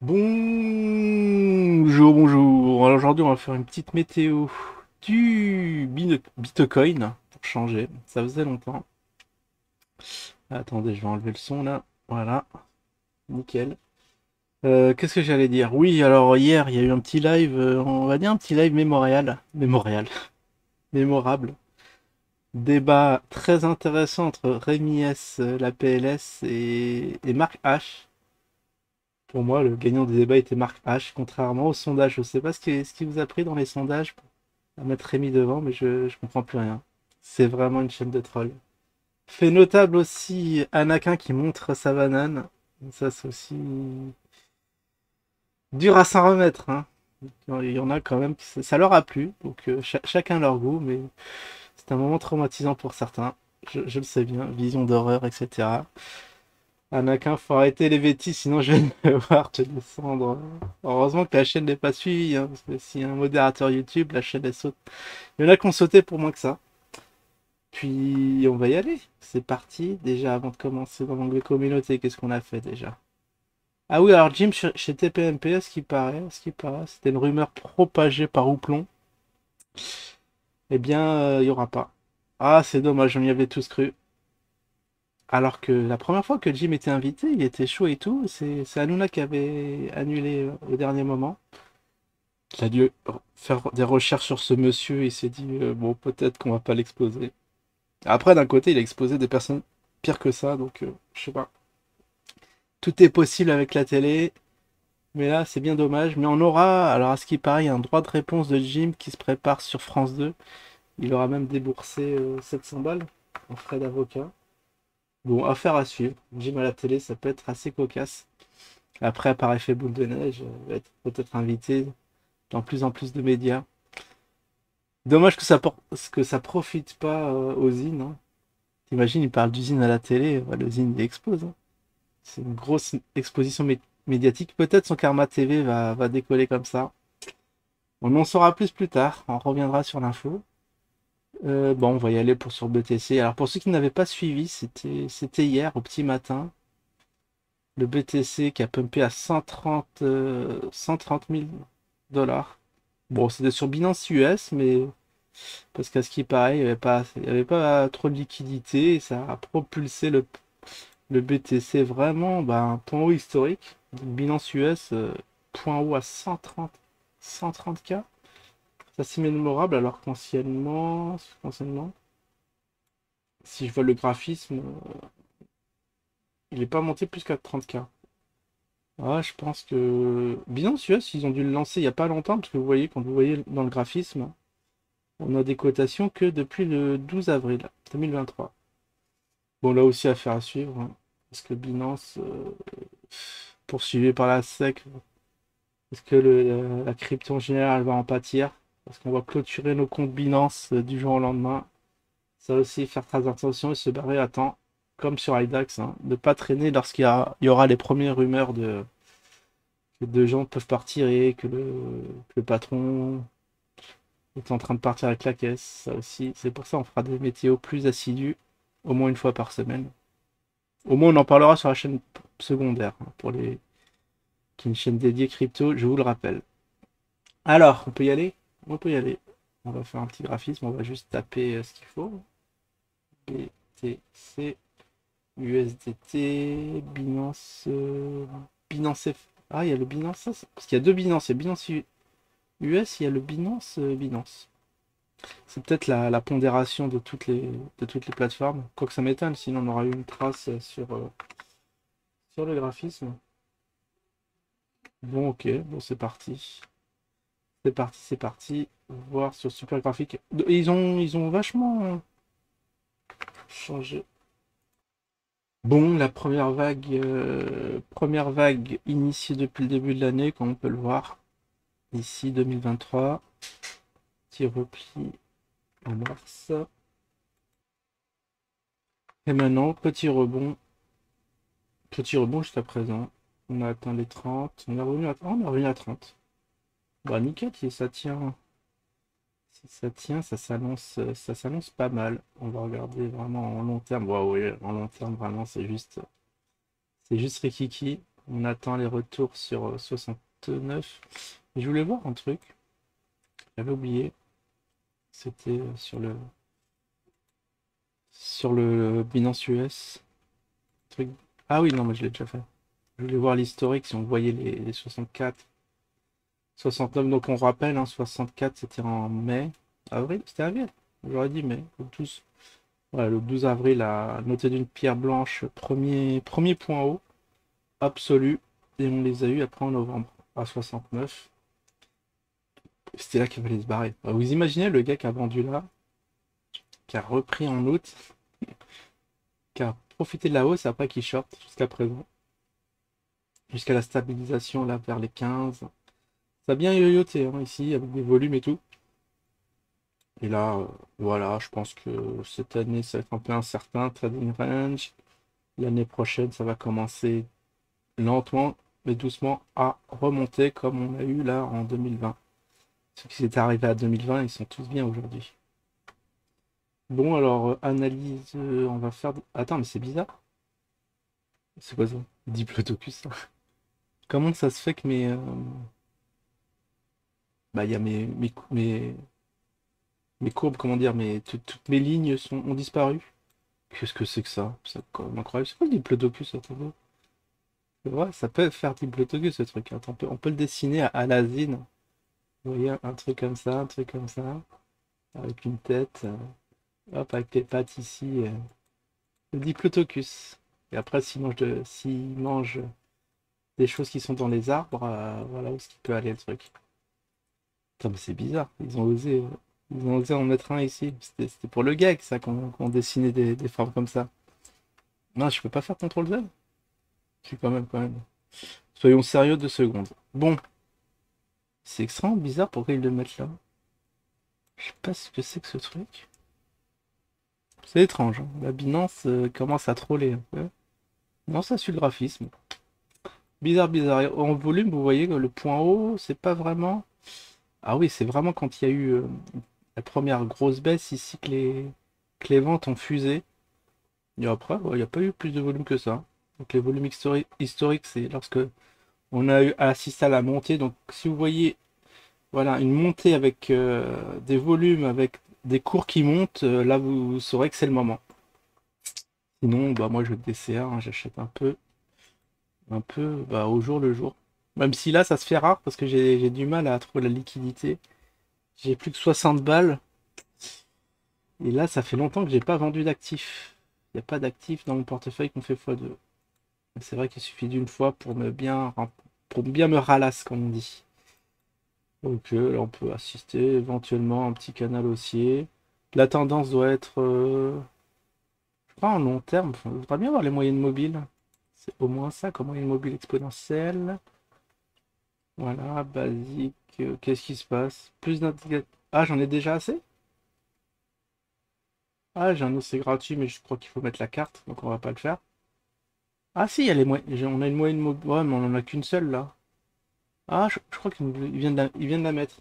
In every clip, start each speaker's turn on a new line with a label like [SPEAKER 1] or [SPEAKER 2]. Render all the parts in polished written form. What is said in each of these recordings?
[SPEAKER 1] Bonjour, bonjour. Alors aujourd'hui, on va faire une petite météo du Bitcoin pour changer. Ça faisait longtemps. Attendez, je vais enlever le son là. Voilà, nickel. Qu'est-ce que j'allais dire? Oui, alors hier, il y a eu un petit live, on va dire un petit live mémorable. Débat très intéressant entre Rémi S, la PLS et Marc H. Pour moi, le gagnant des débats était Marc H, contrairement au sondage. Je sais pas ce qui vous a pris dans les sondages à mettre Rémi devant, mais je comprends plus rien. C'est vraiment une chaîne de trolls. Fait notable aussi Anakin qui montre sa banane. Ça, c'est aussi dur à s'en remettre, hein. Il y en a quand même qui ça leur a plu, donc chacun leur goût, mais c'est un moment traumatisant pour certains. Je le sais bien, vision d'horreur, etc. Anakin, faut arrêter les bêtises, sinon je vais devoir te descendre. Heureusement que la chaîne n'est pas suivie, hein, parce que s'il y a un modérateur YouTube, la chaîne elle saute. Il y en a qui ont sauté pour moins que ça. Puis on va y aller. C'est parti. Déjà, avant de commencer dans l'onglet communauté, qu'est-ce qu'on a fait déjà? Ah oui, alors Jim chez TPMP, à ce qui paraît, c'était une rumeur propagée par Houplon. Eh bien, il y aura pas. Ah, c'est dommage, on y avait tous cru. Alors que la première fois que Jim était invité, il était chaud et tout. C'est Hanouna qui avait annulé au dernier moment. Il a dû faire des recherches sur ce monsieur. Il s'est dit, bon, peut-être qu'on va pas l'exposer. Après, d'un côté, il a exposé des personnes pires que ça, donc je sais pas. Tout est possible avec la télé, mais là, c'est bien dommage. Mais on aura, alors à ce qui paraît, un droit de réponse de Jim qui se prépare sur France 2. Il aura même déboursé 700 balles en frais d'avocat. Bon, affaire à suivre. Jim à la télé, ça peut être assez cocasse. Après, par effet boule de neige, va être peut-être invité dans plus en plus de médias. Dommage que ça profite pas aux zines, hein. T'imagines, il parle d'usine à la télé, bah, le zine il explose, hein. C'est une grosse exposition médiatique. Peut-être son Karma TV va décoller comme ça. On en saura plus tard. On reviendra sur l'info. Bon, on va y aller pour sur BTC. Alors pour ceux qui n'avaient pas suivi, c'était hier au petit matin. Le BTC qui a pumpé à 130 000 dollars. Bon, c'était sur Binance US, mais parce qu'à ce qui paraît, il y avait pas trop de liquidité et ça a propulsé le BTC vraiment bah, un point haut historique. Binance US, point haut à 130K. C'est assez mémorable alors qu'anciennement, si je vois le graphisme, il n'est pas monté plus qu'à 30K. Ah, je pense que Binance US, ils ont dû le lancer il n'y a pas longtemps, parce que vous voyez, quand vous voyez dans le graphisme, on a des cotations que depuis le 12 avril 2023. Bon, là aussi, affaire à suivre, hein, parce que Binance, poursuivi par la SEC, est-ce que la crypto en général va en pâtir? Parce qu'on va clôturer nos comptes Binance du jour au lendemain. Ça aussi, faire très attention et se barrer à temps, comme sur IDAX, hein, de ne pas traîner lorsqu'il y aura les premières rumeurs que de gens peuvent partir et que le patron est en train de partir avec la caisse. Ça aussi, c'est pour ça qu'on fera des météos plus assidus, au moins une fois par semaine. Au moins, on en parlera sur la chaîne secondaire, hein, pour les qui est une chaîne dédiée crypto, je vous le rappelle. Alors, on peut y aller? On peut y aller. On va faire un petit graphisme, on va juste taper ce qu'il faut. BTC, USDT, Binance, Binance F. Ah, il y a le Binance, parce qu'il y a deux Binance. Il y a Binance US, il y a le Binance Binance. C'est peut-être la pondération de toutes les plateformes. Quoique ça m'étonne, sinon on aura eu une trace sur le graphisme. Bon, ok, bon, c'est parti. C'est parti, c'est parti. Voir sur Super Graphique. Ils ont vachement changé. Bon, la première vague initiée depuis le début de l'année, comme on peut le voir. Ici, 2023. Petit repli en mars. Et maintenant, petit rebond. Petit rebond jusqu'à présent. On a atteint les 30. On est revenu à 30. Bah, nickel, si ça tient. Si ça tient, ça s'annonce pas mal. On va regarder vraiment en long terme. Waouh, oui, en long terme, vraiment, c'est juste Rikiki. On attend les retours sur 69. Je voulais voir un truc. J'avais oublié. C'était sur le Binance US. Truc. Ah oui, non, mais je l'ai déjà fait. Je voulais voir l'historique si on voyait les 64. 69, donc on rappelle, hein, 64 c'était en mai. Avril? C'était avril. J'aurais dit mai. Le 12. Voilà, le 12 avril, à noter d'une pierre blanche, premier point haut, absolu. Et on les a eu après en novembre, à 69. C'était là qu'il fallait se barrer. Vous imaginez le gars qui a vendu là, qui a repris en août, qui a profité de la hausse après qui short jusqu'à présent. Jusqu'à la stabilisation là vers les 15. Ça a bien yoyoté hein, ici, avec des volumes et tout. Et là, voilà, je pense que cette année, ça va être un peu incertain, trading range. L'année prochaine, ça va commencer lentement, mais doucement à remonter comme on a eu là en 2020. Ceux qui s'étaient arrivés à 2020, ils sont tous bien aujourd'hui. Bon, alors, analyse, on va faire... Attends, mais c'est bizarre. C'est quoi ça? Diplodocus. Comment ça se fait que mes... Bah, il y a mes courbes, comment dire, toutes mes lignes ont disparu. Qu'est-ce que c'est que ça? C'est quand même incroyable. C'est quoi le diplodocus, attendez? C'est vrai, ça peut faire diplodocus ce truc. Attends, on peut le dessiner à l'asine. Vous voyez, un truc comme ça, un truc comme ça. Avec une tête. Hop, avec les pattes ici. Le diplodocus. Et après, s'il mange des choses qui sont dans les arbres, voilà où ce qui peut aller le truc. Putain, mais c'est bizarre. Ils ont osé en mettre un ici. C'était pour le gag, ça, qu'on dessinait des formes comme ça. Non, je peux pas faire CTRL Z. Je suis quand même. Soyons sérieux 2 secondes. Bon, c'est extrêmement bizarre pourquoi ils le mettent là. Je sais pas ce que c'est que ce truc. C'est étrange, hein. La Binance commence à troller un peu. Non, ça suit le graphisme. Bizarre, bizarre. Et en volume, vous voyez que le point haut, c'est pas vraiment. Ah oui, c'est vraiment quand il y a eu la première grosse baisse ici que les ventes ont fusé. Et après, il n'y a pas eu plus de volume que ça. Donc les volumes historiques, c'est lorsque on a eu assisté à la montée. Donc si vous voyez, voilà, une montée avec des volumes, avec des cours qui montent, là vous saurez que c'est le moment. Sinon, bah moi je DCA, hein, j'achète un peu bah, au jour le jour. Même si là ça se fait rare parce que j'ai du mal à trouver la liquidité. J'ai plus que 60 balles. Et là ça fait longtemps que j'ai pas vendu d'actifs. Il n'y a pas d'actifs dans mon portefeuille qu'on fait x2. C'est vrai qu'il suffit d'une fois pour bien me ralasse, comme on dit. Donc là, on peut assister éventuellement à un petit canal haussier. La tendance doit être, je crois, en long terme. Enfin, je voudrais bien voir les moyennes mobiles. C'est au moins ça comme moyenne mobile exponentielle. Voilà, basique. Qu'est-ce qui se passe? Plus d'indicateurs. Ah, j'en ai déjà assez? Ah, j'ai un OC gratuit, mais je crois qu'il faut mettre la carte, donc on va pas le faire. Ah si, il y a on a une moyenne mobile. Ouais, mais on en a qu'une seule là. Ah, je crois qu'il vient de la mettre.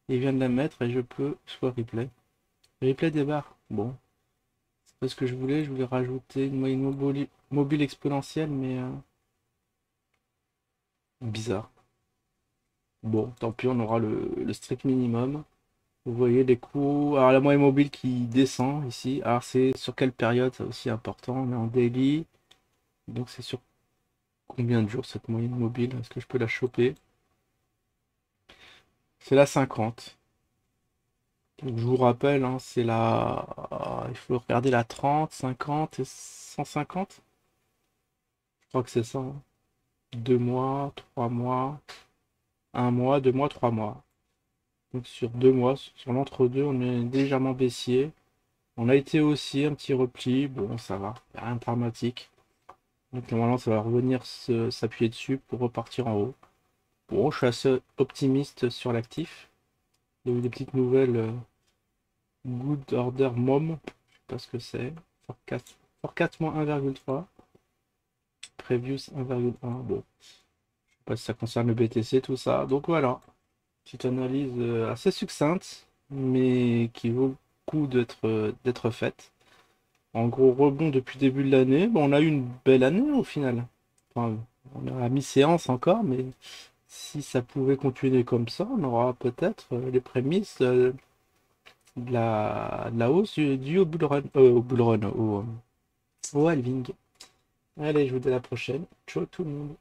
[SPEAKER 1] Il vient de la mettre et je peux. Soit replay. Replay des barres. Bon. C'est pas ce que je voulais. Je voulais rajouter une moyenne mobile exponentielle, mais bizarre. Bon, tant pis, on aura le strict minimum. Vous voyez les coûts. Alors la moyenne mobile qui descend ici. Alors c'est sur quelle période? C'est aussi important. On est en daily. Donc c'est sur combien de jours cette moyenne mobile? Est-ce que je peux la choper? C'est la 50. Donc, je vous rappelle, hein, il faut regarder la 30, 50 et 150. Je crois que c'est ça, hein. 2 mois, 3 mois, 1 mois, 2 mois, 3 mois. Donc sur 2 mois, sur l'entre-deux, on est légèrement baissier. On a été aussi un petit repli. Bon, ça va, y a rien de dramatique. Donc normalement, ça va revenir s'appuyer dessus pour repartir en haut. Bon, je suis assez optimiste sur l'actif. Il y a eu des petites nouvelles. Good Order Mom, je sais pas ce que c'est. Forecast moins 1,3. Previous 1,1. Bon, je sais pas si ça concerne le BTC, tout ça. Donc voilà, petite analyse assez succincte, mais qui vaut le coup d'être faite. En gros, rebond depuis le début de l'année. Bon, on a eu une belle année au final. Enfin, On est à mi-séance encore, mais si ça pouvait continuer comme ça, on aura peut-être les prémices de la hausse du au bull run, au halving. Allez, je vous dis à la prochaine. Ciao tout le monde.